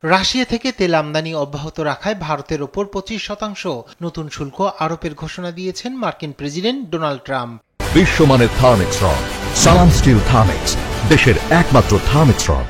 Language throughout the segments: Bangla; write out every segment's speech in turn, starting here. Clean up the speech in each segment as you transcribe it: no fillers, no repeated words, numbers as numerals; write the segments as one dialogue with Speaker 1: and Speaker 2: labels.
Speaker 1: রাশিয়া থেকে তেল আমদানি অব্যাহত রাখায় ভারতের ওপর 25% নতুন শুল্ক আরোপের ঘোষণা দিয়েছেন মার্কিন প্রেসিডেন্ট ডোনাল্ড ট্রাম্প।
Speaker 2: বিশ্বমানের থার্মিক্স রড, সালাম স্টিল থার্মিক্স, দেশের একমাত্র থার্মিক্স রড।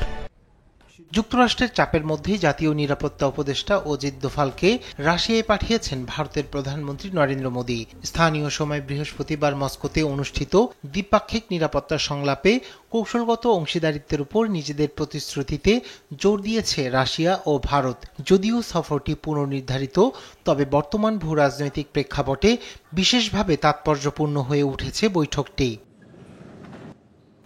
Speaker 1: যুক্তরাষ্ট্রের চাপের মধ্যেই জাতীয় নিরাপত্তা উপদেষ্টা অজিত দোভালকে রাশিয়ায় পাঠিয়েছেন ভারতের প্রধানমন্ত্রী নরেন্দ্র মোদী। স্থানীয় সময় বৃহস্পতিবার মস্কোতে অনুষ্ঠিত দ্বিপাক্ষিক নিরাপত্তা সংলাপে কৌশলগত অংশীদারিত্বের উপর নিজেদের প্রতিশ্রুতিতে জোর দিয়েছে রাশিয়া ও ভারত। যদিও সফরটি পুনর্নির্ধারিত, তবে বর্তমান ভূরাজনৈতিক প্রেক্ষাপটে বিশেষভাবে তাৎপর্যপূর্ণ হয়ে উঠেছে বৈঠকটি।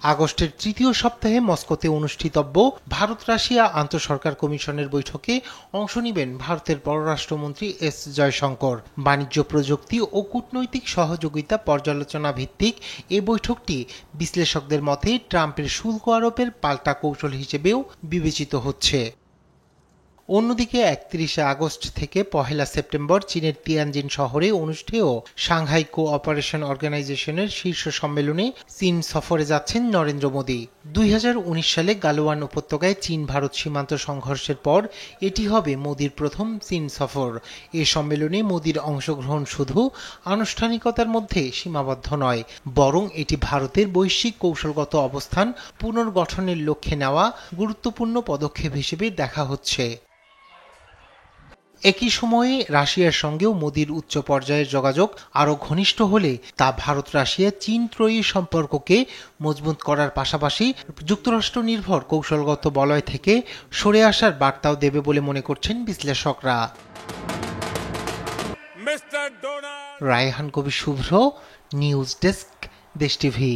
Speaker 1: আগস্টের তৃতীয় সপ্তাহে মস্কোতে অনুষ্ঠিতব্য ভারত রাশিয়া আন্তঃসরকার কমিশনের বৈঠকে অংশ নেবেন ভারতের পররাষ্ট্রমন্ত্রী এস জয়শঙ্কর। বাণিজ্য, প্রযুক্তি ও কূটনৈতিক সহযোগিতা পর্যালোচনা ভিত্তিক এ বৈঠকটি বিশ্লেষকদের মতে ট্রাম্পের শুল্ক আরোপের পাল্টা কৌশল হিসেবেও বিবেচিত হচ্ছে। অন্যদিকে 31 আগস্ট থেকে 1 সেপ্টেম্বর চীনের তিয়ানজিন শহরে অনুষ্ঠেয় সাংহাই কোঅপারেশন অর্গানাইজেশনের শীর্ষ সম্মেলনে চীন সফরে যাচ্ছেন নরেন্দ্র মোদী। 2019 সালে গালওয়ান উপত্যকায় চীন ভারত সীমান্ত সংঘর্ষের পর এটি হবে মোদীর প্রথম চীন সফর। এ সম্মেলনে মোদীর অংশগ্রহণ শুধু আনুষ্ঠানিকতার মধ্যে সীমাবদ্ধ নয়, বরং এটি ভারতের বৈশ্বিক কৌশলগত অবস্থান পুনর্গঠনের লক্ষ্যে নেওয়া গুরুত্বপূর্ণ পদক্ষেপ হিসেবে দেখা হচ্ছে। একই সময়ে রাশিয়ার সঙ্গেও মোদীর উচ্চ পর্যায়ের যোগাযোগ আরও ঘনিষ্ঠ হলে তা ভারত রাশিয়া চীন ত্রয়ী সম্পর্ককে মজবুত করার পাশাপাশি যুক্তরাষ্ট্র নির্ভর কৌশলগত বলয় থেকে সরে আসার বার্তাও দেবে বলে মনে করছেন বিশ্লেষকরা। রায়হান কবির শুভ্র, নিউজ ডেস্ক, দেশ টিভি।